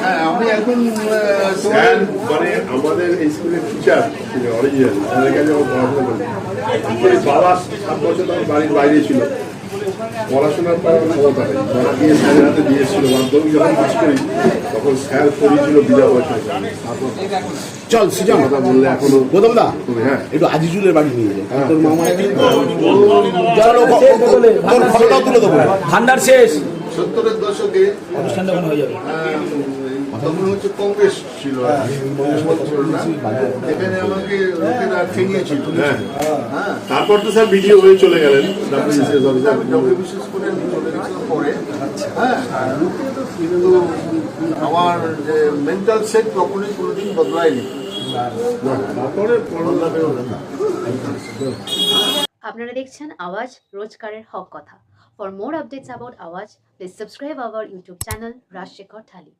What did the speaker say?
হ্যাঁ আমি এখন স্যার মানে আমাদের এই স্কুলের টিচার অরিজিনাল তাদের কাছে আমার পড়াশোনা করি বাবা 7 বছর তখন বাড়ির বাইরে ছিল পড়াশোনার পর ক্ষমতা নেই যারা দিয়ে স্যারের হাতে দিয়েছিল মাধ্যমিক যখন পাস করি তখন স্যার পড়িয়েছিল বিনা পয়সায় চল সৃজন কথা বললে এখনো গৌতম দা হ্যাঁ একটু আজিজুলের বাড়ি নিয়ে যায় তোর মামা তোর ফটোটাও তুলে দেবো ভান্ডার শেষ 70-এর দশকে অনুষ্ঠান তখন হয়ে যাবে। তখন হচ্ছে কংগ্রেস ছিল এখানে আমাকে লোকেরা ঠেঙিয়েছিল। হ্যাঁ হ্যাঁ তারপর তো স্যার ভিডিও হয়ে চলে গেলেন WBCS অফিসার বিশেষ করে আমি চলে গেছিলাম পরে। হ্যাঁ কিন্তু আমার যে মেন্টাল সেট কখনোই কোনোদিন বদলায়নি। তারপরে আপনারা দেখছেন আওয়াজ রোজকারের হক কথা। For more updates about Awaaz please subscribe our YouTube channel Rajshekhar thali.